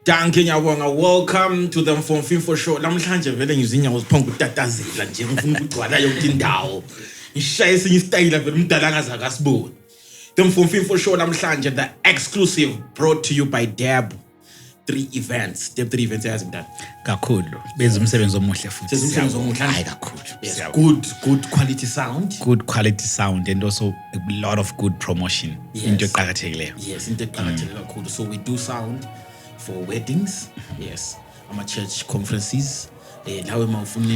Danke nyabonga, welcome to the Mfumfimfo show. Namhlanje vele ngizinyawo ziphonga ukutatazela nje ngifuna ukugcwala yonke indawo. Ngishaye esinye istyle vele umdala angaze akasiboni. The Mfumfimfo show namhlanje, the exclusive, brought to you by Dube. 3 events. Dube 3 events yazi mntana. Kakhulu. Benza umsebenzi omuhle futhi. Benza umsebenzi omuhle. Hayi kakhulu. Yes, good quality sound. Good quality sound and also a lot of good promotion. Into eqhakathekileyo. Yes, into eqhakathekile kakhulu. So we do sound for weddings, yes, church conferences. Lawe mawufuna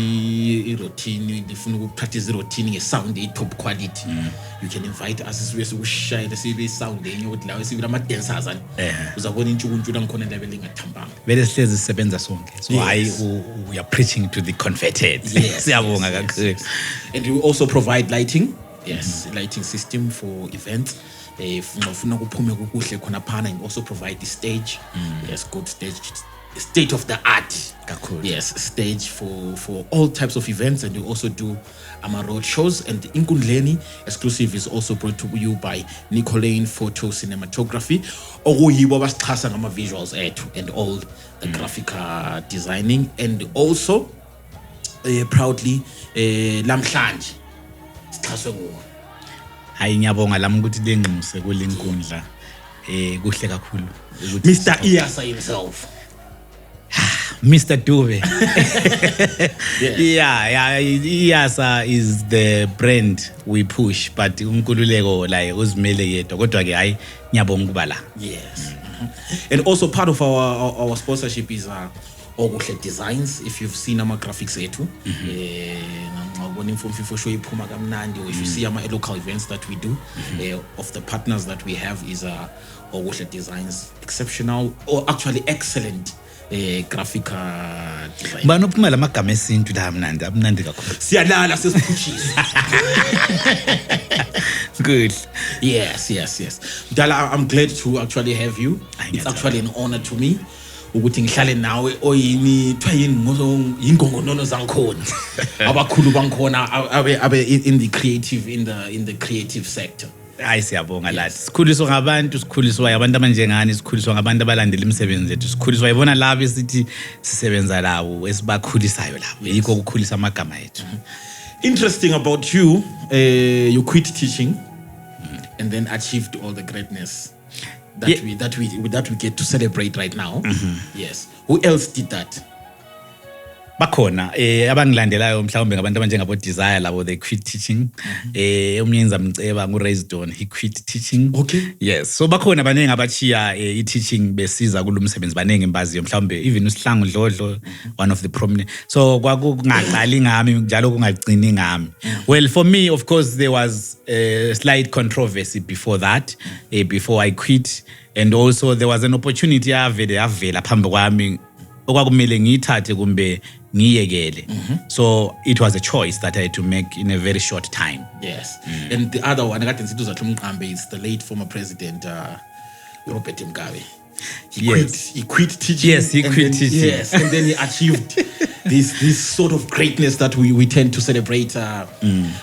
i-routine, ufuna ukupractice i-routine nge-sound top quality. You can invite us sibe ukushaya sibe sound enye ukuthi lawe sibe ama-dancers ani. Uzabona intshukuntshu ngikhona level engathambanga. Vele sihlezi sisebenza sonke. So we are preaching to the converted. Siyabonga kakhulu. And we also provide lighting. Yes, lighting system for events. Ufuna kuphume kuhle khona phana, and also provide the stage. Yes, good state of the art. Yes, stage for all types of events, and you also do road shows. And Enkundleni exclusive is also brought to you by Nkululeko Photo Cinematography. Okuyibo basixhasa ngama visuals ethu and all the graphic designing, and also proudly lamhlanje sixhaswe nguwe. Hayi ngiyabonga lami ukuthi lenquse kulenkundla kuhle kakhulu. Mr. Iyasa himself. Mr. Dube. Yeah, Iyasa is the brand we push, but Nkululeko like uzimele yedwa kodwa ke hayi ngiyabonga ukuba la. Yes. And also part of our sponsorship is Okuhle Designs. If you've seen our graphics ethu, Mfumfimfo show iphuma kamnandi, or if you see our local events that we do, of the partners that we have is Okuhle Designs, exceptional or actually excellent graphic design. Banophuma lamagama esintu la amnandi kakhulu. Siyalala sesiphushisa. Good. Yes. Dala, I'm glad to actually have you. It's actually an honor to me ukuthi ngihlale nawe oyini thwayini ingongonono zangikhona. Abakhulu bangikhona abe in the creative sector. Hayi siyabonga lathi. Sikhuliswa ngabantu, sikhuliswa abantu abanjengani, sikhuliswa ngabantu abalandela imisebenzi yethu. Sikhuliswa yibona labo esithi sisebenza labo esibakhulisayo labo. Yikho ukukhulisa amagama ethu. Interesting about you, you quit teaching and then achieved all the greatness that we get to celebrate right now. Yes. Who else did that? Bakhona abangilandelayo mhlawumbe ngabantu abanjengabo Desire labo they quit teaching. Umyenzi amceba nguRaisdon, he quit teaching. Okay. Yes. So bakhona abanenge abachiya i-teaching besiza kulomsebenzi banenge embaziyo mhlawumbe even uSihlangu Dlodlo, one of the prominent. So kwakungaqali ngami njalo kungagcini ngami. Well, for me of course there was a slight controversy before that, before I quit, and also there was an opportunity avela phambi kwami okwakumele ngiyithathe kumbe ngiyekele. So it was a choice that I had to make in a very short time. Yes. And the other one kade nsithi uzathi umqambe is the late former president Robert Mugabe. He quit teaching. Yes, he quit teaching. Yes, and then he achieved this sort of greatness that we tend to celebrate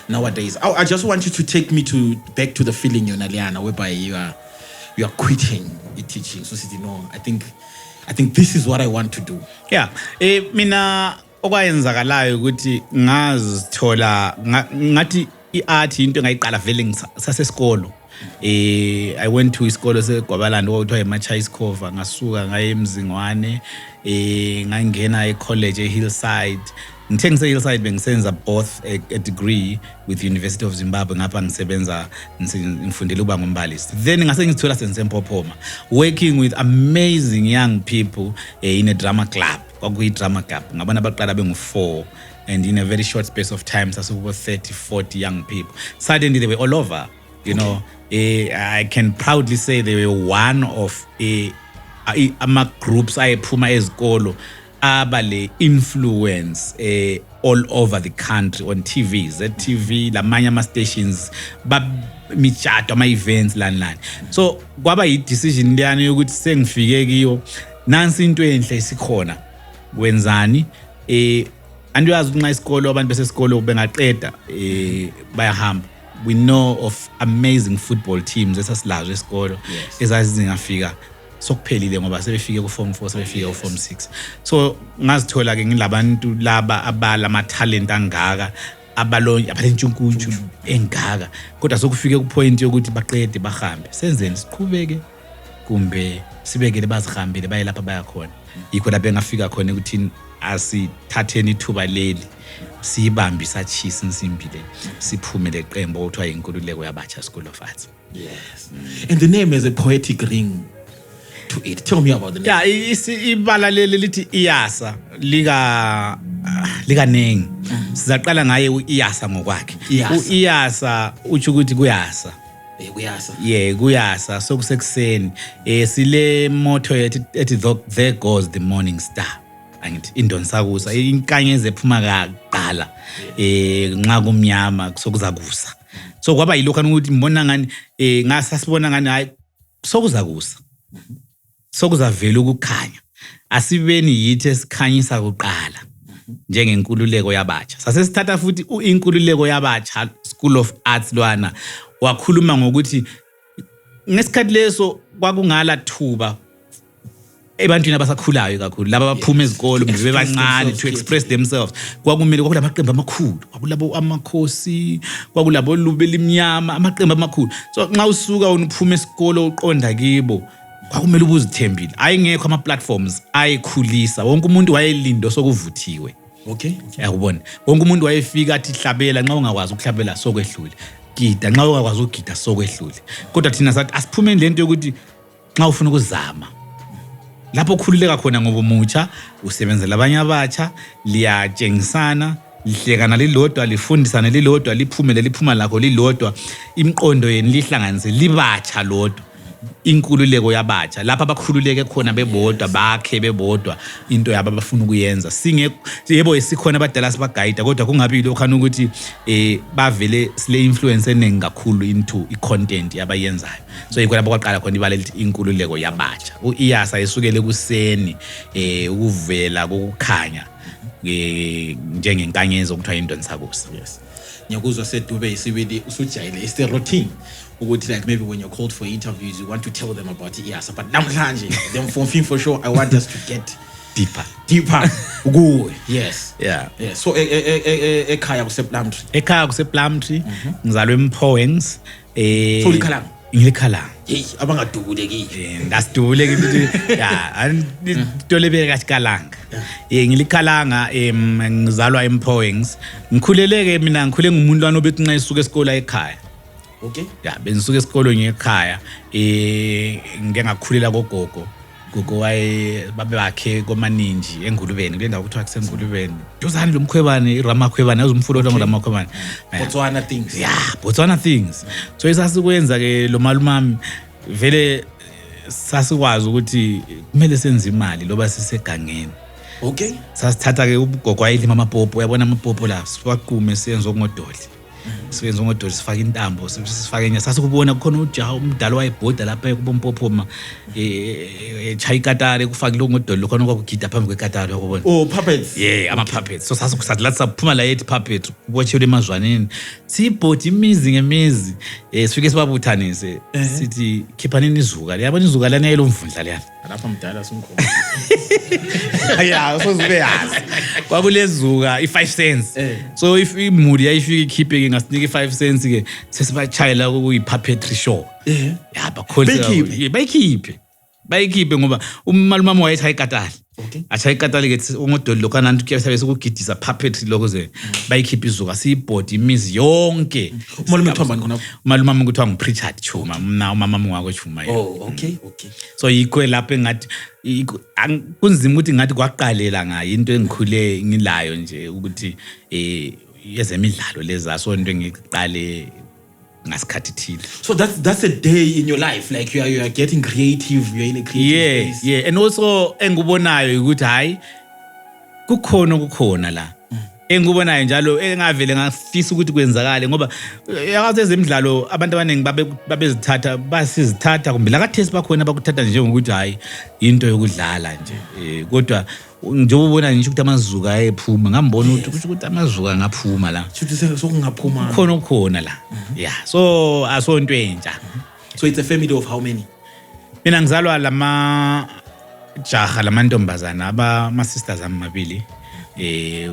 nowadays. I just want you to take me back to the feeling Liana, whereby you are quitting teaching. So no, I think this is what I want to do. Yeah. Mina okwayenzakalayo ukuthi ngazithola ngathi iart into engayiqala vele ngisasesikolo. I went to isikolo seGwabalanda okuthiwa eMachayiskhova, ngasuka ngaye eMzingwane, ngangena ecollege eHillside. Ngithe ngise-Hillside bengisenza both a degree with University of Zimbabwe, ngapha ngisebenza ngifundela ukuba ngumbalisi. Then ngase ngizithola sengisempophoma working with amazing young people in a drama club. Kwakuyi-drama club ngabona abaqala bengu-4, and in a very short space of time sasikubo 30-40 young people. Suddenly they were all over, you know. I can proudly say they were one of ama groups ayephuma ezikolo abale influence all over the country on TV, ZTV, lamanye ama stations, michato, ama events lani. So kwaba yi-decision liyana yokuthi sengifike kiyo nansi into enhle isikhona wenzani. Andiyazi ukuthi nxa isikolo abantu besesikolo bengaqeda bayahamba. We know of amazing football teams esasilazo esikolo ezazingafika sokuphelile ngoba sebefike ku form 4 sebefike ku form 6 so ngazithola ke ngilabantu laba abala ama talent angaka abalentshunkutshu engaka kodwa sokufike ku point yokuthi baqede bahambe senzeni siqhubeke kumbe sibekele bazihambele baye lapha baya khona yikho lapho engafika khona ukuthi asithatheni ithuba leli sibambi sachisa insimbi le siphume leqembu okuthiwa Inkululeko yabatsha School of Arts. Yes. And the name has a poetic ring to it. Tell me about the name. Yeah, ibala leli lithi Iyasa lika Neng. Sizaqala ngaye uIyasa ngokwakhe. uIyasa uthi ukuthi kuyasa. Kuyasa. Yeah, kuyasa sokusekuseni. Sile motto ethi there goes the morning star. Angithi indonsakusa inkanyezi ephuma kaqala nxa kumnyama sokuzakusa. So kwaba yilokho ukuthi mbona ngani ngasasibona ngani hayi sokuzakusa. Sokuzavela ukukhanya. Asibeni yithi esikhanyisa kuqala. Njengenkululeko yabatsha. Sasesithatha futhi Inkululeko yabatsha School of Arts lwana wakhuluma ngokuthi ngesikhathi leso kwakungala thuba ebantwini abasakhulayo kakhulu laba abaphuma ezikolo bebancane to express themselves kwakumele kwakulamaqembu amakhulu kwakulabo amakhosi kwakulabo lube limnyama amaqembu amakhulu so nxa usuka uphuma esikolo uqonda kibo kwakumele ubuzithembile ayingekho ama platforms ayikhulisa wonke umuntu wayelindo sokuvuthiwe okay yakubona wonke umuntu wayefika athi hlabela nxa ungakwazi ukuhlabela sokwehlule gida nxa ungakwazi ukugida sokwehlule kodwa thina sathi asiphumeni lento yokuthi nxa ufuna ukuzama lapho ukhululeka khona ngoba umutsha usebenzela abanye abatsha liyatshengisana lihlekana lilodwa lifundisana lilodwa liphumele liphuma lakho lilodwa imiqondo yeni lihlanganise libatsha lodwa Inkululeko yabatsha lapha abakhululeke khona bebodwa bakhe bebodwa into yabo abafuna ukuyenza yebo esikhona abadala sibagayida kodwa kungabi lokhana ukuthi bavele sile influence eningi kakhulu into icontent yabayenzayo so yikho lapho kwaqala khona ibale lithi Inkululeko yabatsha uIyasa esukele kuseni ukuvela kokukhanya njengenkanyezi okuthiwa indonsakusa. Yes. Nyakuzwa said Dube isibili usujayile is the routine ukuthi like maybe when you're called for interviews you want to tell them about Iyasa but namhlanje them for sure I want us to get deeper kuwe. Yes. Yeah. So ekhaya kusePlumtree ngizalwe eMpowens so likhalanga ngikhalanga abangadubulekile ngasidubulekile yeah antolebeke kaSikalanga ngilikhalanga ngizalwa eMpowens ngikhuleleke mina ngikhule ngumuntu wanobethi nxa isuka esikole ekhaya. Okay. Yeah, bengisuka esikolweni ngekhaya ngeke ngakhulela kogogo waye babe bakhe komaninji eNgulubeni kule ndawo kuthiwa kuseNgulubeni duzani lomkhwebane iRamakhwebane uzumfulo lo ngRamakhwebane Botswana things. Yeah, Botswana things so isasikwenza ke lo malumami vele sasikwazi ukuthi kumele senze imali loba sisegangeni. Okay. Sasithatha ke ugogo wayelima amapopo uyabona amapopo la siwaqume siyenza ngodoli siyenza ngodoli sifaka intambo sifaka enye sasikubona kukhona ujaha umdala wayebhoda lapha kubompophoma chaya ikatare kufaka lo ngodoli lokhona kwakugida phambi kwekatare yakubona puppets. Yeah, ama puppets so sasikusathi lathi saphuma la ethi puppet ubotshele emazwaneni sibhodi imizi ngemizi sifike sibabuthanise sithi khiphanini izuka yabona izuka lana yelomvundla leyana lapha mdala simkhona yeah sozibe yazi kwakulezuka i5 cents so if imuli yayifika ikhiphe ngasinike i5 cents ke sesibachayela kuyipuppetry show yeah bayikhiphe ngoba umalumama wayethaya ikatali achaya ikatali ke ungodoli lokana antu kuyabe sekugidisa puppetry lokuze bayikhiphe izuka siyibhodi imizi yonke umalume uthamba khona umalumama kuthiwa nguPrichard Chuma mina umama wakhe Chuma okay so yikho lapho engathi kunzima ukuthi ngathi kwaqalela ngayo into engikhule ngilayo nje ukuthi yezemidlalo lezaso into engiqale ngasikhathi thile. So that's a day in your life like you are getting creative, you're in a creative space. Yeah, and also engubonayo ukuthi hayi kukhona la engubonayo njalo engavele ngafisa ukuthi kwenzakale ngoba yakathi ezemidlalo abantu abaningi babezithatha basizithatha kumbe la kathesi bakhona abakuthatha nje ngokuthi hayi into yokudlala nje kodwa nje ubona ngisho ukuthi amazuka ayephuma ngambona ukuthi amazuka ngaphuma la futhi sokungaphuma khona la yeah so asonto entsha so it's a family of how many Mina ngizalwa jaha lamantombazana ama sisters amabili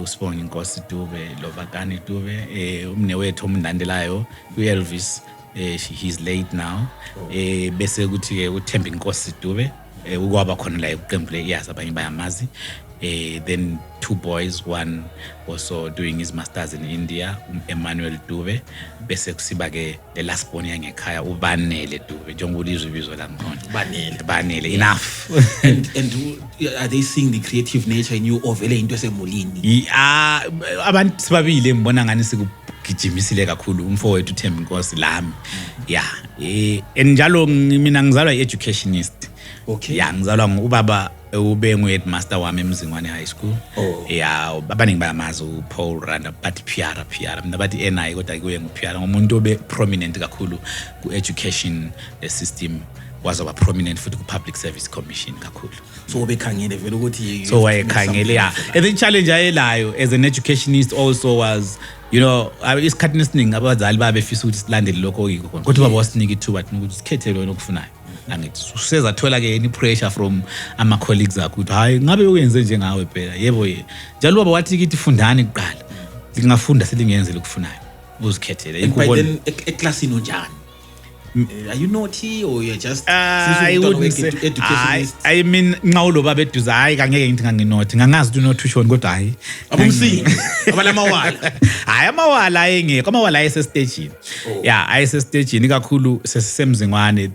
usibonga inkosi Dube Lovakani Dube umnewethu omndandelayo uElvis he's late now bese kuthi ke uThemba inkosi Dube ukwaba khona la eqembu leIyasa abanye bayamazi then 2 boys, one also doing his masters in India, Emmanuel Dube bese kusiba ke the last born yangekhaya uBanele Dube njengoba izwe la ngkhona Banele enough and are they seeing the creative nature in you ovele into esemulini abantu sibabili engibona ngani sikugijimisile kakhulu umfowethu uThemba inkosi lami njalo mina ngizalwa educationist. Okay. Yeah, ngizalwa ngubaba ube ngu-headmaster wami eMzingwane High School. Abaningi bayamazi uPaul Randa bathi Piara mina bathi NI kodwa kuye nguPiara ngomuntu obe prominent kakhulu ku-education system wazoba prominent futhi ku-Public Service Commission kakhulu. So bekhangele vele ukuthi so wayekhangele and the challenge ayelayo as an educationist also was isikhathi esiningi abazali babefisa ukuthi silandele lokho yiko khona kodwa baba wasinika ithuba ukuthi sikhethele wena okufunayo. Angithi usezathola ke any pressure from ama colleagues akho ukuthi hayi ngabe uyenze njengawe phela yebo njalo baba wathi kithi fundani kuqala lingafunda selingenze lokufunayo uzikhethele ikubona eclassini unjani. Are you naughty or you're just I wouldn't say educationist? I mean ngawulo baba eduze hayi kangeke ngithi nganginaughty ngangazi ukuthi unothusho kodwa hayi abumsini abalamawala hayi amawala ayengekho amawala ayesestage ayesestage kakhulu sesisemzingwane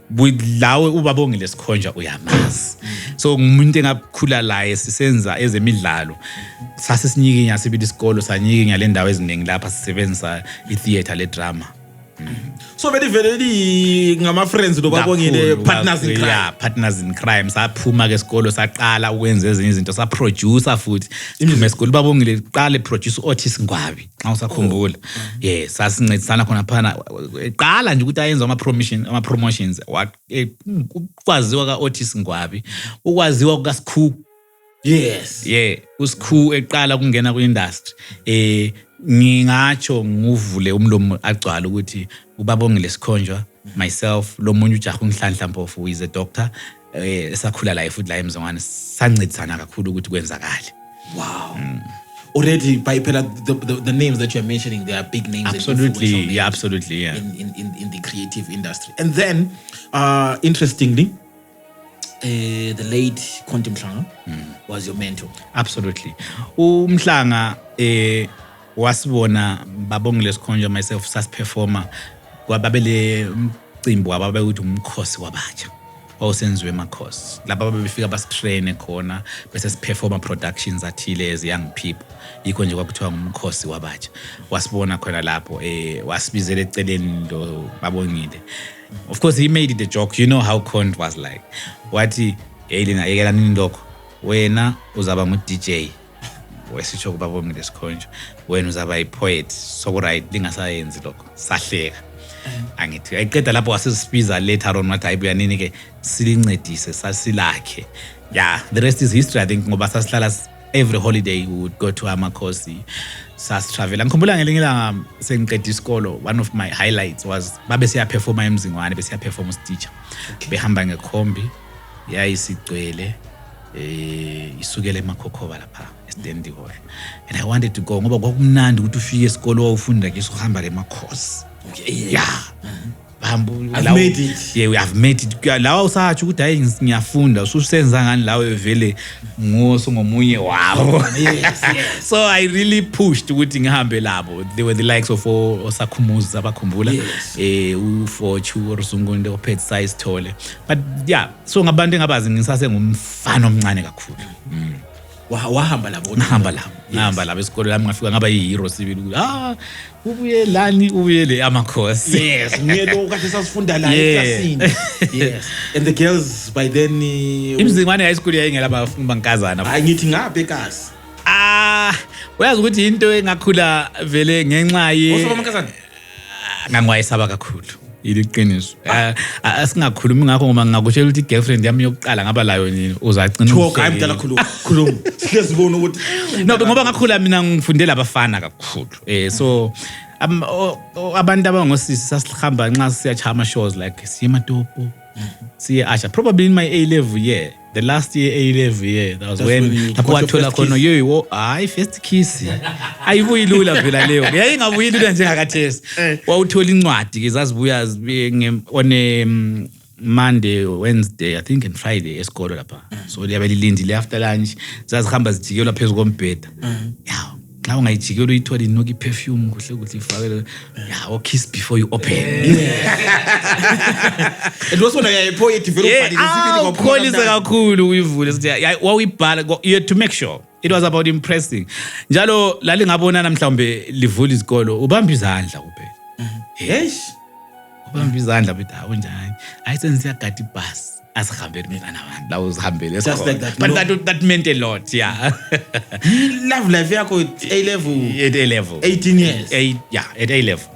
lawe ubabongile sikhonja uyamazi so ngumuntu engakhula la sisenza ezemidlalo sase sinyikinya sibili isikolo sanyikinya le ndawo eziningi lapha sisebenza itheater le drama. So vele ngama friends lobabongile partners in crime. Yeah, partners in crime. Saphuma ke esikolo saqala ukwenza ezinye izinto sa producer futhi. Siphuma esikolo babongile qale producer Otis Ngwabi. Xa usakhumbula. Yeah, sasincedisana khona phana. Qala nje ukuthi ayenza ama promotions. Ukwaziwa ka Otis Ngwabi. Ukwaziwa kuka Sikhu. Yes. Yeah, uSikhu eqala kungena ku industry. Ngingatsho nguvule umlomo agcwala ukuthi ubabongile sikhonjwa myself lo munye ujaha unhlanhla Mpofu who is a doctor esakhula la futhi la eMzingwane sancedisana kakhulu ukuthi kwenzakale. Wow. Already by the names that you are mentioning, they are big names. Absolutely, absolutely, yeah. In the creative industry. And then interestingly the late Quantum Mhlanga was your mentor. Absolutely. Umhlanga wasibona babongile sikhonjwa myself sasiperforma kwababele umcimbi wababe uthi umkhosi wabatsha osenziwe emakhosi lapha babefika basitrain khona bese siperforma productions athile as young people yikho nje kwakuthiwa umkhosi wabatsha wasibona khona lapho wasibizela eceleni lo babongile. Of course he made it a joke, you know how Cont was like wathi lina yekela nini lokho wena uzaba ngu-DJ wesitsho kubabongile sikhonjwa wena uzaba ipoet so right lingasayenzi lokho sahleka angithi ayiqeda lapho wasesibiza later on wathi ayibuya nini ke silincedise sasilakhe. Yeah, the rest is history I think ngoba sasihlala every holiday we would go to amakhosi sas travel. Ngikhumbula ngelinye ilanga sengiqeda isikolo one of my highlights was babe siya performa eMzingwane bese siya perform usiteacher behamba ngekhombi yayisigcwele isukele eMakhokhoba lapha eStandi Hall and I wanted to go ngoba kwakumnandi ukuthi ufike esikolo wawufunda ke sohamba ke emakhosi. Yeah. I've made it. Yeah, we have made it. Lawa usathi ukuthi hayi ngiyafunda ususenza ngani lawe vele ngomunye wabo. Yes. So I really pushed ukuthi ngihambe labo. They were the likes of Osakhumuzi abakhumbula. uFortune uRzungunde ophethe size Thole. But yeah, so ngabantu engabazi ngisase ngumfana omncane kakhulu. Wahamba labo. Ngihamba labo esikole lami ngafika ngaba yihero sibili ukuthi ubuye lani ubuyele amakhosi. Yes, ngiyelo kade sasifunda la eclassini. Yes. And the girls by then iMzingwane high school yayingela bankazana. Hayi ngithi ngaphe kasi. Uyazi ukuthi into engakhula vele ngenxa ye Usaba mankazana? Ngangwayesaba kakhulu. Iliqiniso. Asingakhulumi ngakho ngoba ngakutshela ukuthi girlfriend yami yokuqala ngaba layo nini uzacina ukufika. Hayi mdala khuluma. Sihlezi bona ukuthi no ngoba ngakhula mina ngifundela abafana kakhulu. So abantu abangosisi sasihamba nxa siyachama shows like Siyamatopo siye Asha probably in my A level year, the last year A level year, that was when lapho wathola khona yo hayi first kiss ayibuyilula phela leyo yayingabuyilula njengakathesi wawuthola incwadi ke zazibuya on Monday, Wednesday, I think and Friday esikolo lapha. So liyabelilindile after lunch zazihamba zijikelwa phezulu kombheda. Yeah. Now ungayijikela uyithola inoki perfume kuhle kuhle ifakele. Yeah, or kiss before you open. And also pho develop ngokholisa kakhulu uyivule sithi wawibhala you had to make sure it was about impressing. Njalo lali ngabonana mhlawumbe livula izikolo ubamba izandla kuphela. Yes. Ubamba izandla bethi awunjani ayisenze yagadi bus asihambele mina nabantu la uzihambele just like that, but that meant a lot. Yeah. Love life yakho at A level 18 years at A level.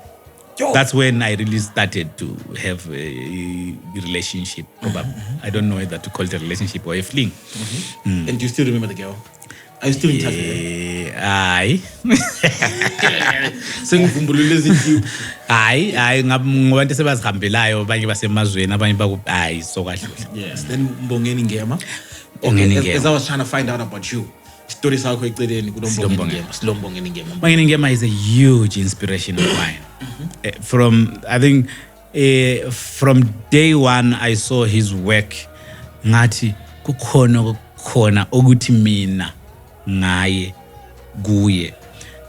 That's when I really started to have a relationship probably. I don't know whether to call it a relationship or a fling. And do you still remember the girl? Are you still in touch with her? Aye. Sengivumbulule izinto. Hayi ngabantu sebazihambelayo abanye basemazweni abanye bakuhayi so kahle. Yes, then Mbongeni Ngema. As I was trying to find out about you. Story sakho eceleni kulombongeni Ngema. Mbongeni Ngema is a huge inspiration of mine. From day one I saw his work ngathi kukhona ukuthi mina ngaye kuye.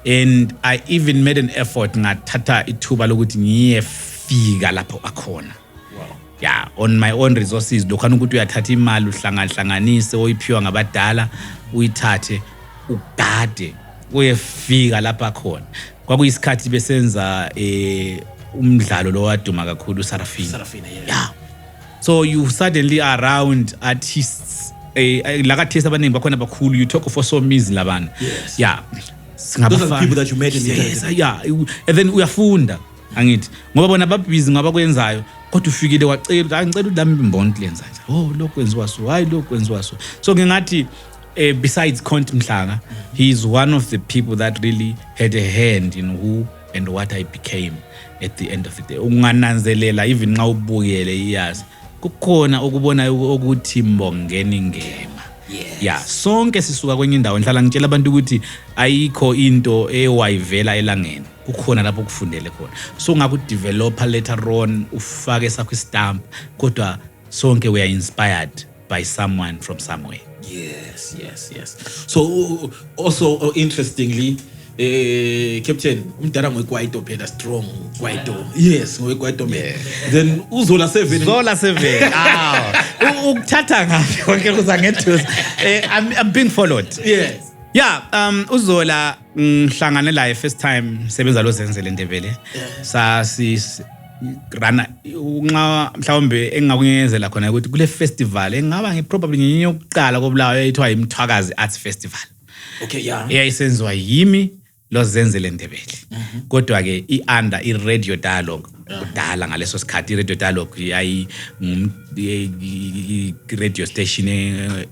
And I even made an effort ngathatha ithuba lokuthi ngiyefika lapho akhona. Wow. Yeah, on my own resources lokhana ukuthi uyathatha imali uhlanganise oyiphiwa ngabadala uyithathe ugade uyefika lapha akhona. Kwakuyisikhathi besenza umdlalo lo waduma kakhulu Sarafina. Yeah. So you suddenly around artists like artists abaningi bakhona bakhulu you talk for so mizi labantu. Yes. Yeah. Those are the people that you met in the yes, yeah, and then uyafunda angithi ngoba bona babhizi ngaba kwenzayo kodwa ufikile wacela angicela udlami imbonto lenza nje lokho kwenziwa so hayi lokho kwenziwa so ngingathi besides Conti Mhlanga he is one of the people that really had a hand in who and what I became at the end of the day. Ungananzelela even nxa ubukele Iyasa kukhona ukubona ukuthi Mbongeni Ngema. Yes. Yeah, sonke sisuka kwenye indawo ngihlala ngitshela abantu ukuthi ayikho into ewayivela elangeni kukhona lapho kufundele khona so ngaku developer later on ufake sakho stamp kodwa sonke we are inspired by someone from somewhere. Yes. So also interestingly Captain umdala ngekwaito phela strong kwaito. Yes, ngekwaito man. Then uzola 7 ukuthatha ngapi konke kuzangethuza I'm being followed. Yes. Yeah, uzola ngihlangane la first time sebenza lo zenzele Ndebele. Rana unqa mhlawumbe engakungenzela khona ukuthi kule festival engaba probably nginye ukuqala kobulawa eyithwa imthwakazi arts festival. Okay, yeah. Eyayisenzwa yimi lo zenzele Ndebele. Kodwa ke i-under i-radio dialogue kudala ngaleso sikhathi i-radio dialogue yayi radio station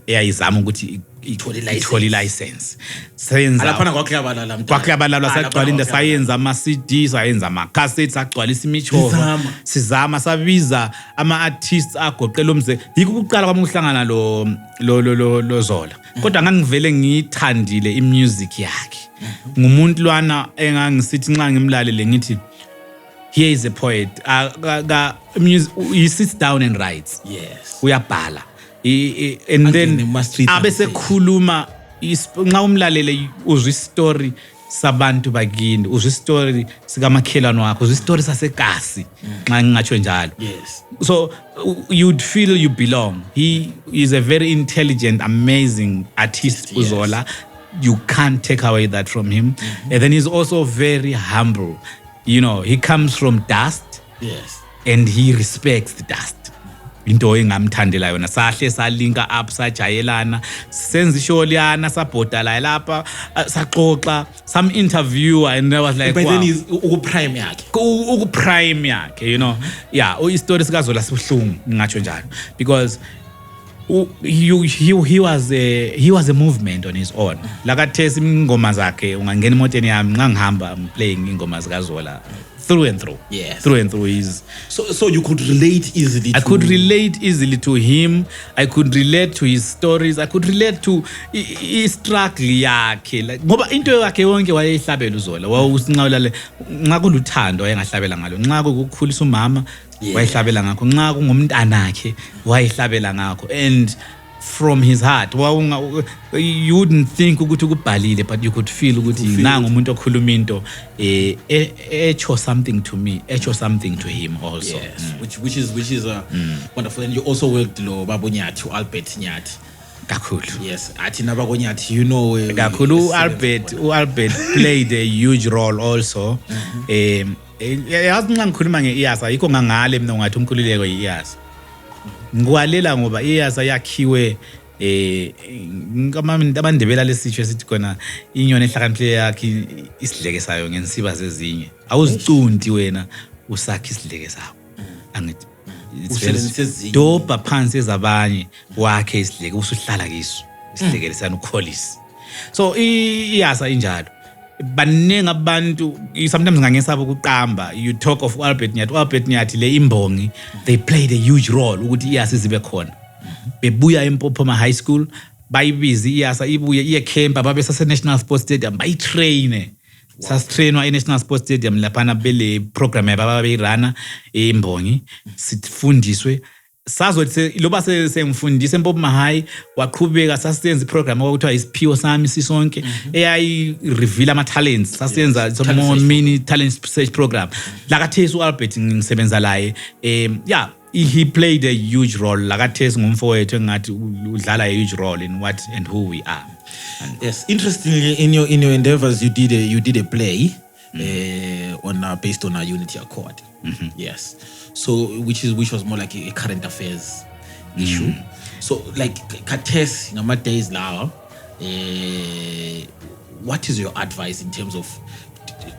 eyayizama ukuthi ithole license. Senza alaphana kwaklabalala sagcwala into sayenza ama CD sayenza ama cassettes sagcwala isimichova sizama sabiza ama artists agoqela umze yiko ukuqala kwami uhlangana lo Zola kodwa ngangivele ngiyithandile imusic yakhe ngumuntu lwana engangisithi nxa ngimlalele ngithi here is a poet he sits down and writes. Yes. Uyabhala and then abese khuluma nxa umlalele uzwe story sabantu bakini uzwe story sikamakhelwane wakho uzwe story sasekasi nxa ngingatsho njalo. Yes. So you'd feel you belong. He is a very intelligent, amazing artist. Yes. Uzola, you can't take away that from him. And then he's also very humble. You know, he comes from dust. Yes. And he respects the dust. Into engamthandela yona sahle salinka up sajayelana senza isholiyana sabhodala lapha saxoxa some interviewer and I was like but then he's ukuprime yakhe you know. Yeah, istory sikaZola sibuhlungu ngingatsho njalo because he was a movement on his own. Lakathesi ingoma zakhe ungangena emotweni yami ngangihamba I'm playing ingoma zikaZola through and through. Yes. Through and through. So you could relate easily. I could relate easily to him. I could relate to his stories. I could relate to his struggle yakhe. Like ngoba into yakhe yonke wayehlabela uZola. Wawusinqawula nxa kuluthando wayengahlabela ngalo. Nxa kukhulisa umama wayehlabela ngakho. Nxa kungumntanakhe wayehlabela ngakho. And from his heart, you wouldn't think ukuthi ukubhalile, but you could feel ukuthi nangu umuntu okhuluma into echo something to me, echo something to him also. Yes, which is wonderful. And you also worked lo Babo Nyathi, Albert Nyathi. Kakhulu. Yes, athi nabako Nyathi, you know. Kakhulu Albert played a huge role also. Yazi nxa ngikhuluma ngeIyasa yikho ngangale mina ngathi uNkululeko iYasa. Ngwalela ngoba Iyasa yakhiwe abandebela lesitsho esithi khona inyoni ehlakaniphileyo yakhe isidleke sayo ngensiba zezinye awuzicunti wena usakhe isidleke sawo angithi doba phansi ezabanye wakhe isidleke usuhlala kiso isidleke lesana ukholisi. So Iyasa injalo baningi abantu sometimes ngangesaba ukuqamba. You talk of Albert Nyathi le imbongi, they played a huge role ukuthi Iyasa izibe khona. Bebuya eMpophoma High School bayibiza Iyasa ibuye iye camp babe sase National Sports Stadium bayitraine. Sastrainwa eNational Sports Stadium laphana bele program yababa beyirana imbongi sifundiswe sazothi loba sengifundise eMpophoma High waqhubeka sasenza iprogram okuthiwa isiphiwo sami sisonke eyayi reveal ama talents sasenza some mini talent search program lakathesi uAlbert ngisebenza laye he played a huge role lakathesi ngumfowethu engathi udlala a huge role in what and who we are. Yes, interestingly in your endeavors you did a play based on a Unity Accord. Yes. So which was more like a current affairs issue. So like Kates ngama days lawa what is your advice in terms of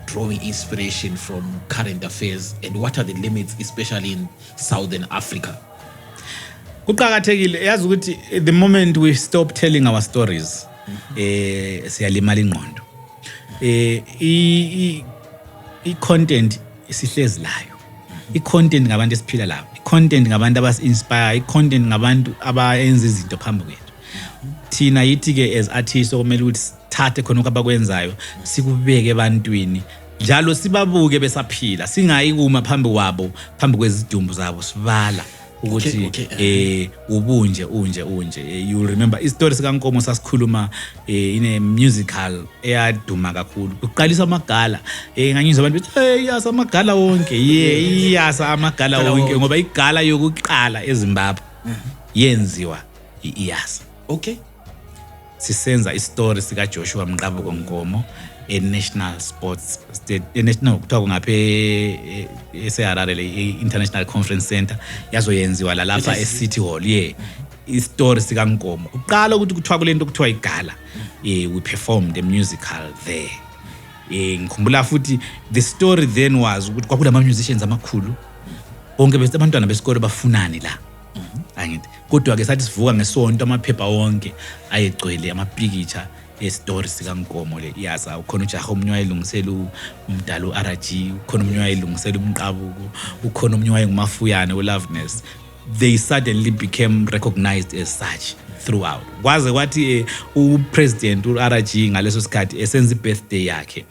drawing inspiration from current affairs and what are the limits especially in Southern Africa? Kuqakathekile yazi ukuthi the moment we stop telling our stories siyalimala ingqondo. I-content isihlezi layo. I-content ngabantu esiphila labo. I-content ngabantu abasi-inspire. I-content ngabantu abayenza izinto phambi kwethu. Thina yithi ke as artists okumele ukuthi sithathe khona abakwenzayo sikubeke ebantwini. Njalo sibabuke besaphila. Singayi kuma phambi kwabo, phambi kwezidumbu zabo sibala. ukuthi ubunje unje you remember istory sikaNkomo sasikhuluma in a musical eyaduma kakhulu uqalisa amagala nganyizwa abantu bethi Iyasa amagala wonke Iyasa amagala wonke ngoba igala yokuqala eZimbabwe yenziwa iIyasa. Okay, sisenza istory sika Joshua Mqabuko Nkomo National Sports National kuthiwa ngaphe eseHarare le International Conference Center yazoyenziwa lapha eCity Hall. Istory sika Nkomo uqala ukuthi kuthiwa kulento kuthiwa igala we performed a musical there. Ngikhumbula futhi the story then was ukuthi kwakulama musicians amakhulu bonke abantwana besikole bafunani la angithi kodwa ke sathi sivuka ngesonto amaphepha wonke ayegcwele amapicture story sika Nkomo le Iyasa ukhona ujaha omnye wayelungisela umdala uRG ukhona omnye wayelungisela umqabuko ukhona omnye wayengumafuyane uLoveness. They suddenly became recognized as such throughout. Kwaze kwathi upresident uRG ngaleso sikhathi esenza ibirthday yakhe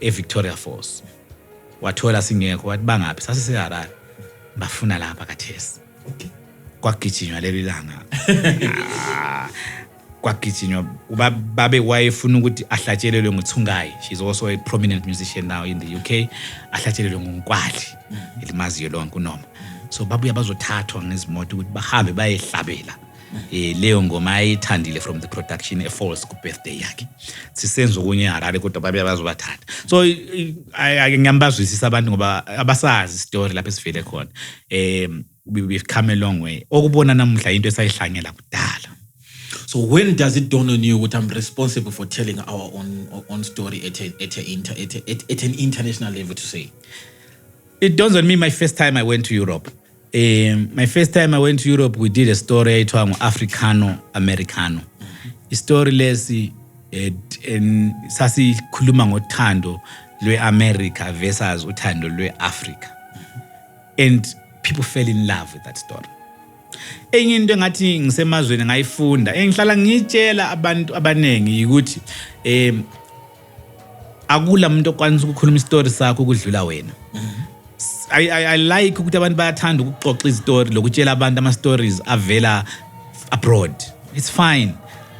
eVictoria Falls wathola singekho wathi bangaphi sasiseHarare bafuna lapha kathesi. Okay, kwagijinywa leli langa kwagijinywa babe wayefuna ukuthi ahlatshelelwe nguThungayi. She's also a prominent musician now in the UK. Ahlatshelelwe nguNkwali elimaziyo lonke unoma. So babuya bazothathwa ngezimoto ukuthi bahambe bayehlabela leyo ngoma ayithandile from the production eFalls ku birthday yakhe. Sisenza okunye eHarare kodwa babuya bazobathatha. So ngiyambazwisisa abantu ngoba abasazi story lapha esivele khona. We've come a long way. Okubona namuhla into esayihlangela kudala. So when does it dawn on you that I'm responsible for telling our own story at an international level, to say? It dawns on me my first time I went to Europe. My first time I went to Europe, we did a story ethiwa Africano Americano. Story lesi sasikhuluma ngothando lwe-America versus uthando lwe-Africa. And people fell in love with that story. Enye into ngathi ngisemazweni ngayifunda engihlala ngitshela abantu abanengi ukuthi akula umuntu okwanisa ukukhuluma istory sakho ukudlula wena. I like ukuthi abantu bayathanda ukuxoxa istory lokutshela abantu ama stories avela abroad. It's fine.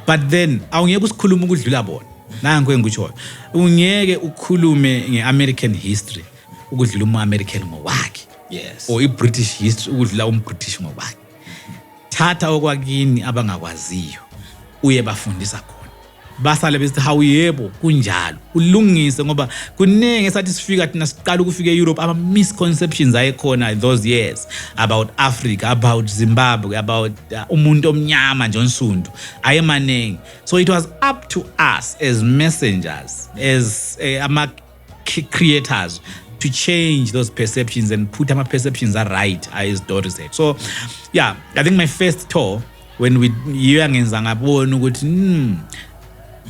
But then awungeke usikhuluma ukudlula bona. Nanku engikutshoyo. Ungeke ukhulume ngeAmerican history ukudlula umu-American ngowakhe. Yes. Or i-British history ukudlula umu-British ngowakhe. Thatha okwakini abangakwaziyo uye bafundisa khona. Basale besithi hawu yebo kunjalo. Ulungise ngoba kunenge sathi sifika thina siqala ukufika eEurope ama misconceptions ayekhona those years about Africa, about Zimbabwe, about umuntu omnyama nje onsundu ayemanengi. So it was up to us as messengers, as ama creators to change those perceptions and put our perceptions are right, as Dory said. So yeah, I think my first tour when we ngenza ngabona ukuthi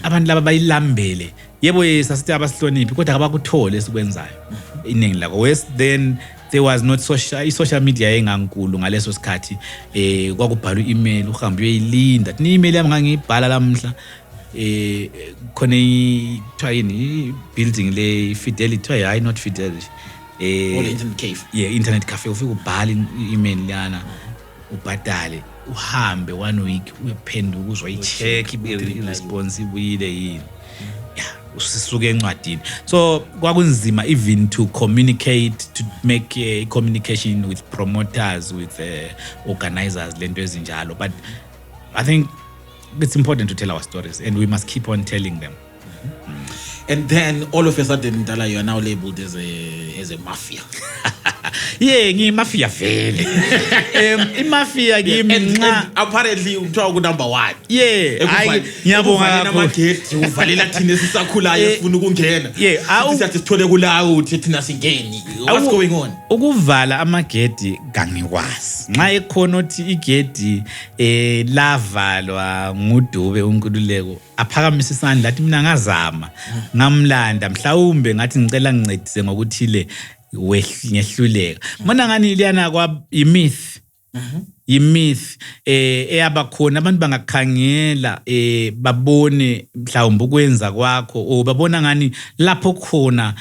abantu laba bayilambele yebo sasithi abasihloniphi kodwa abakuthole esikwenzayo iningi lako west. Then there was not social media engankulu ngaleso sikhathi kwakubhala i-email uhambe uyoyilinda ni email yami ngangibhala lamhla khona ithiwa yini building le Fidelity hayi not Fidelity internet cafe. Yeah, internet cafe ufika ubhala i-email yana ubhadale uhambe 1 week uyephenduka uzwa i-check i-response ibuyile yini. Yeah, usisuke encwadini. So kwakunzima even to communicate, to make communication with promoters, with organizers lento ezinjalo. But I think it's important to tell our stories and we must keep on telling them. And then all of a sudden Ndala, you are now labeled as a mafia. Yeah, ngi-mafia vele. I-mafia kimi and apparently uthiwa number 1. Yeah, ngiyabonga amagate uvalela thina sisakhulayo ufuna ukungena. Yeah, sithi sithole kulawo uthi thina singeni. What's going on? Ukuvala amagate kangikwazi. Nxa ekhona uthi igate lavalwa nguDube uNkululeko aphakamisa isandla athi mina ngazama ngamlanda mhlawumbe ngathi ngicela ngincedise ngokuthile ngehluleka. Mina ngani liyana kwa imyth. Imyth eyabakhona abantu bangakhangela babone mhlawumbe ukwenza kwakho o babona ngani lapho khona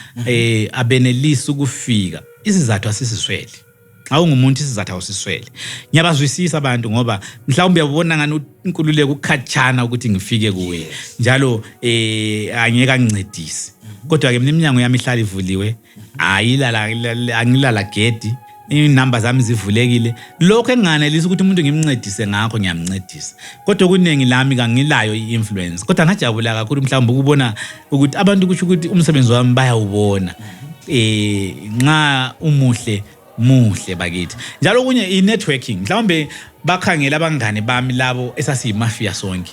abenelisa ukufika. Isizathu asisiswele. Awungumuntu isizathu awusiswele. Ngiyabazwisisa abantu ngoba mhlawumbe uyabona ngani uNkululeko ukhatshana ukuthi ngifike kuwe. Njalo angeke angincedise. Kodwa ke mina iminyango yami ihlala ivuliwe. Angilala gedi. Inamba zami zivulekile. Lokho enganelisa ukuthi umuntu ngimncedise ngakho ngiyamncedisa. Kodwa kunengi lami kangilayo i-influence. Kodwa ngajabula kakhulu mhlawumbe ukubona ukuthi abantu kusho ukuthi umsebenzi wami bayawubona. Nxa muhle bakithi. Njalo kunye i-networking. Mhlawumbe bakhangela abangane bami labo esasiyimafia sonke.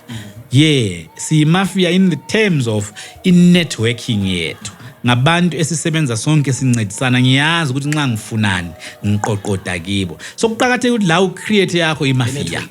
Yeah, siyimafia in the terms of in-networking yethu. Ngabantu esisebenza sonke sincedisana ngiyazi ukuthi nxa ngifunani ngiqoqoda kibo. So kuqakatheke ukuthi la ucreate yakho imafia.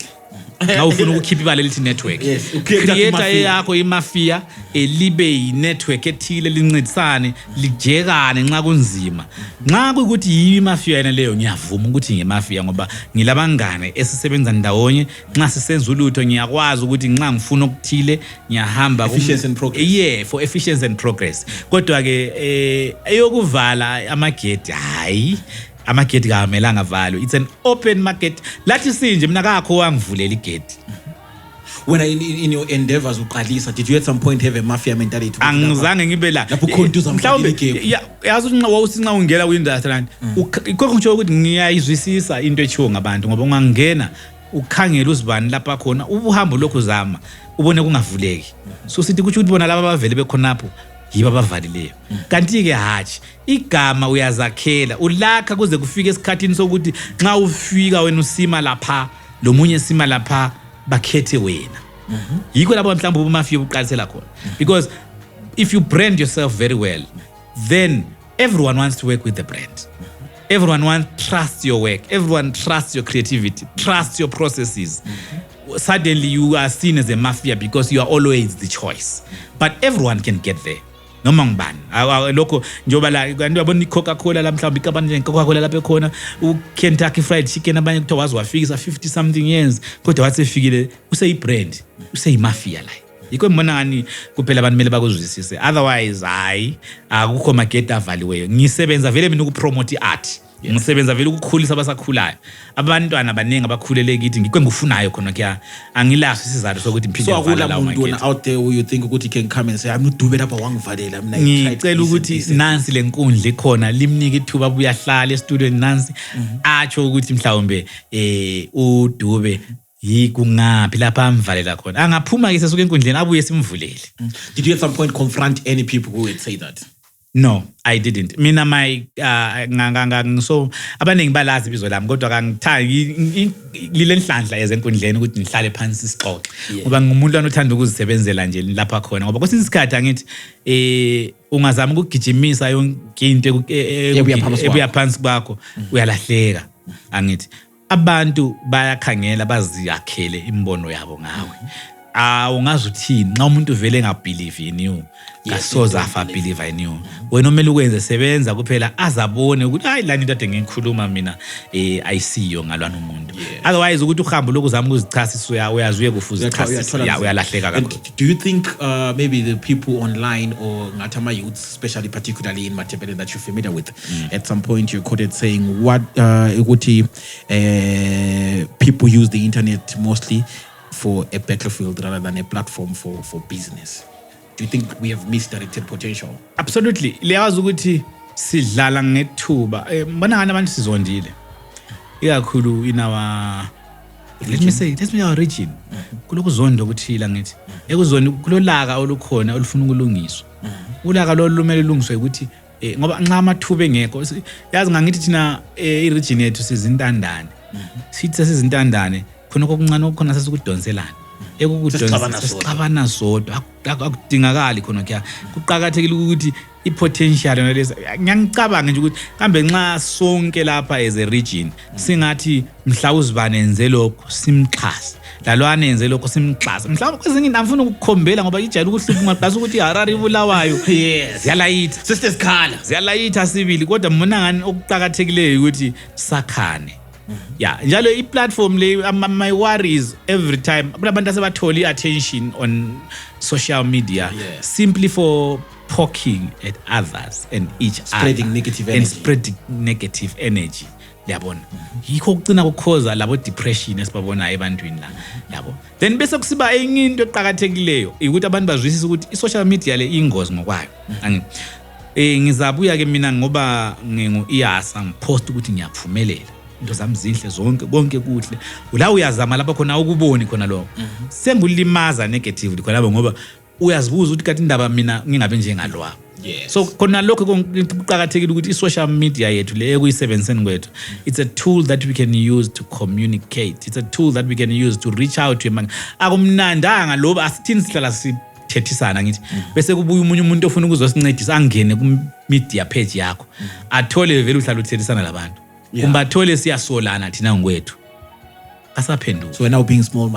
Xa ufuna ukukhipha ibala elithi network. Creator yakho imafia libe yi-network ethile lincedisane lijekane nxa kunzima. Nxa kuyikuthi imafia yana leyo ngiyavuma ukuthi ngemafia ngoba ngilabangane esisebenza ndawonye nxa sisenza ulutho ngiyakwazi ukuthi nxa ngifuna ukuthile ngiyahamba efficiency and progress. Yeah, for efficiency and progress. Kodwa ke eyokuvala amagate hayi amagate kamelanga value. It's an open market. Lathi sinje mina kakho wangivulela igate. When in your endeavors uqalisa, did you at some point have a mafia mentality? Angizange ngibe la. Lapho khona uzamhlawumbe game. Yazi ukuthi wawusinxa ungena ku-industry land. Ikho ngitsho ukuthi ngiyayizwisisa into echiwo ngabantu ngoba ungangena ukhangela uzibani lapha khona ubuhambo lokho zama ubone kungavuleki. So sithi kuthi bona laba bavele bekhonapho yiba bavalileyo. Kanti ke hathi igama uyazakhela ulakha kuze kufike esikhathini sokuthi nxa ufika wena usima lapha lo munye sima lapha bakhethe wena. Yikho lapho mhlawumbe ubumafia uqalisela khona. Because if you brand yourself very well, then everyone wants to work with the brand. Everyone trusts your work. Everyone trusts your creativity, trusts your processes. Suddenly you are seen as a mafia because you are always the choice. But everyone can get there. noma ngibani lokho njoba la kanti uyabona iCoca-Cola la mhlawumbe ikabani nje Coca-Cola lapha ekhona uKentucky Fried Chicken abanye kuthiwa wazi wafikisa 50 something years kodwa wathi efikile useyibrand useyimafia la yikho ngibona ngani kuphela abantu mele bakuzwisise otherwise hayi akukho magate avaliweyo ngisebenza vele mina ukupromote iart ngisebenza vele ukukhulisa abasakhulayo abantwana abaningi abakhulele kithi ngikho ngufunayo khona ke angilaso isizathu sokuthi mphinde ngivala lawo magate. So akula muntu out there who you think ukuthi can come and say I'm not Dube lapha wangivalela mina ngicela ukuthi nansi lenkundla ikhona limnike ithuba abuya hlala e-studio nansi atsho ukuthi mhlawumbe uDube yikungapi lapha amvalela khona angaphuma ke sesuke enkundleni abuye simvulele. Did you at some point confront any people who would say that? No, I didn't. Mina my so abaningi balazi ibizo lami kodwa kangithandi lile nhlanhla yezenkundleni ukuthi nihlale phansi sixoxe ngoba ngumuntu anothanda ukuzisebenzela nje lapha khona ngoba kwesinye isikhathi angithi ungazama ukugijimisa yonke into ebuya phansi kwakho uyalahleka angithi abantu bayakhangela baziyakhele imbono yabo ngawe ungazuthini nxa umuntu vele engabelieve in you kasoza afa believe in you wena omele ukwenze sebenza kuphela azabone ukuthi hayi lani into ade ngikhuluma mina ayisiyo ngalwana umuntu otherwise ukuthi uhambo lokuzama ukuzichasisa uyazuye kufuza ichasisa uyalahleka kakhulu. Do you think maybe the people online or ngathi ama youths especially particularly in Matebele that you're familiar with at some point you quoted saying what ukuthi people use the internet mostly for a battlefield rather than a platform for business? Do you think we have misdirected potential? Absolutely. Liyazi ukuthi sidlala ngethuba. Mbona ngani abantu sizondile. Ikakhulu in our let me our region. Kulokuzondo ukuthila ngithi. Ekuzondo kulolaka olukhona olufuna ukulungiswa. Ulaka lo lumele lungiswe ukuthi ngoba nxa amathuba engekho yazi ngangithi thina iregion yethu sizintandane. Sithi sizintandane khona kokuncane okukhona sesikudonselana ekukudonsela sodwa akudingakali khona kya kuqhakathekile ukuthi ipotential nalezi ngiyangicabanga nje ukuthi kambe nxa sonke lapha as a region singathi mhlawuzibane enze lokho simxhasa lalwane enze lokho simxhasa mhlawumbe kwezinye into afuna ukukhombela ngoba ijayela ukuhlupha ungaqasa ukuthi iHarare ibulawayo ziyalayitha sisters khala ziyalayitha sibili kodwa mina ngani okuqhakathekileyo ukuthi sakhane. Yeah, njalo i-platform le my worries every time abantu asebathola i-attention on social media simply for poking at others and each spreading other negative and energy. spreading negative energy yabona yikho kucina ukukhoza labo depression esibabona ebantwini la yabo then bese kusiba enye into eqhakathekileyo ukuthi abantu bazwisise ukuthi i-social media le ingozi ngokwayo ngizabuya ke mina ngoba ngingu-Iyasa ngipost ukuthi ngiyaphumelela into zami zinhle zonke konke kuhle la uyazama lapha khona ukuboni khona lokho sengulimaza negatively khona lapho ngoba uyazibuza ukuthi kanti indaba mina ngingabe njengalwa. So khona lokho kuqhakathekile ukuthi i-social media yethu le ekuyisebenziseni kwethu it's a tool that we can use to communicate, it's a tool that we can use to reach out to akumnandanga loba asithini sihlala thethisana ngithi bese kubuya umunye umuntu ofuna ukuzosincedisa angene ku media page yakho athole vele uhlala uthethisana labantu kumbathole siyasolana thina ngwethu asaphenduka. So we're now being small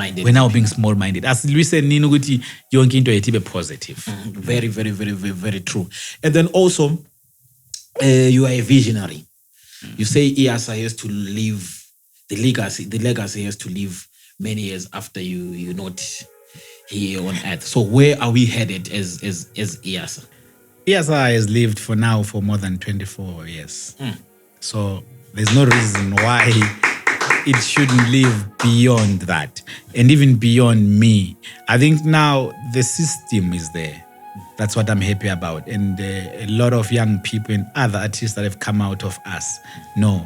minded asilwise nini ukuthi yonke into yethu ibe positive. Very very very very very true. And then also you are a visionary. You say Iyasa has to live the legacy has to live many years after you're not here on earth. So where are we headed as Iyasa? Iyasa has lived for now for more than 24 years. So there's no reason why it shouldn't live beyond that and even beyond me. I think now the system is there. That's what I'm happy about. And a lot of young people and other artists that have come out of us know.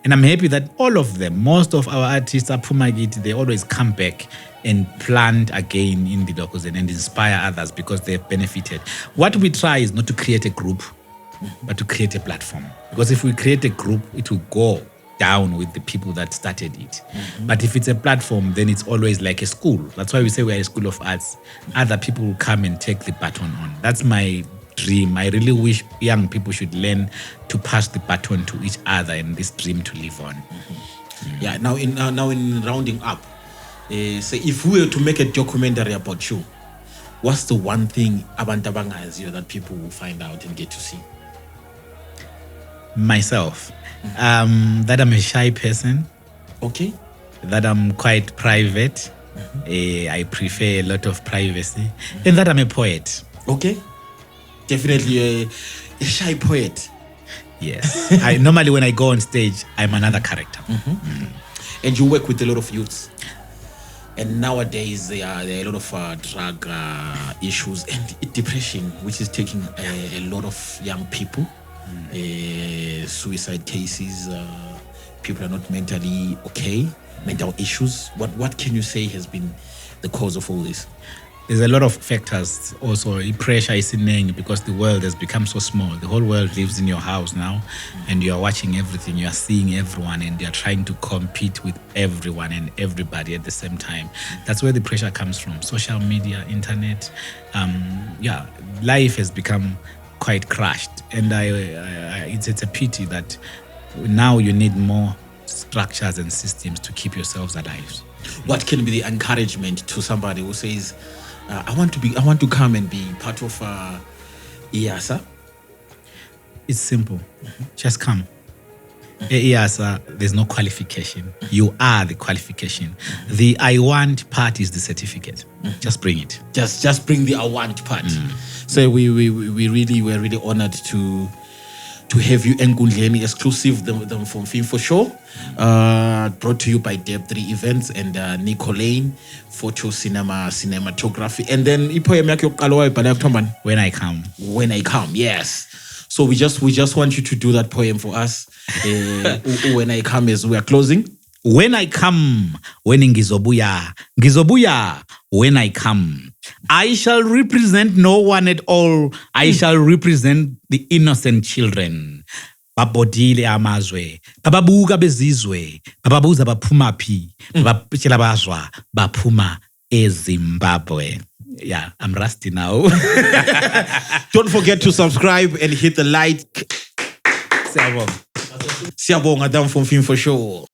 And I'm happy that all of them, most of our artists are Pumagiti, they always come back and plant again in the locals and inspire others because they've benefited. What we try is not to create a group, but to create a platform. Because if we create a group, it will go down with the people that started it. But if it's a platform, then it's always like a school. That's why we say we are a school of arts. Other people will come and take the baton on. That's my dream. I really wish young people should learn to pass the baton to each other and this dream to live on. Yeah, now in rounding up, say if we were to make a documentary about you, what's the one thing abantu abangaziyo that people will find out and get to see? Myself, that I'm a shy person. Okay. That I'm quite private. I prefer a lot of privacy. And that I'm a poet. Okay. Definitely a shy poet. Yes. Normally when I go on stage, I'm another character. And you work with a lot of youths. And nowadays there are a lot of drug issues and depression, which is taking a lot of young people. Suicide cases. People are not mentally okay. Mental issues. What can you say has been the cause of all this? There's a lot of factors also. Pressure is in because the world has become so small. The whole world lives in your house now, and you are watching everything. You are seeing everyone, and you are trying to compete with everyone and everybody at the same time. That's where the pressure comes from. Social media, internet. Life has become quite crushed, and it's a pity that now you need more structures and systems to keep yourselves alive. What can be the encouragement to somebody who says, I want to come and be part of Iyasa? It's simple. Just come. Iyasa, there's no qualification. You are the qualification. The I want part is the certificate. Just bring it. Just bring the I want part. So we're really honored to have you Enkundleni exclusive them from Film for Show, brought to you by Deb 3 Events and Nkululeko Photo Cinematography. And then When I Come, yes. So we just want you to do that poem for us. When I Come, as we are closing. When I come, when ngizobuya, when I come, I shall represent no one at all. I shall represent the innocent children. Babodile amazwe, bababuka bezizwe, bababuza baphuma phi, babachela bazwa, baphuma eZimbabwe. Yeah, I'm rusty now. Don't forget to subscribe and hit the like. Siyabonga. Siyabonga, Adam from Film for Show.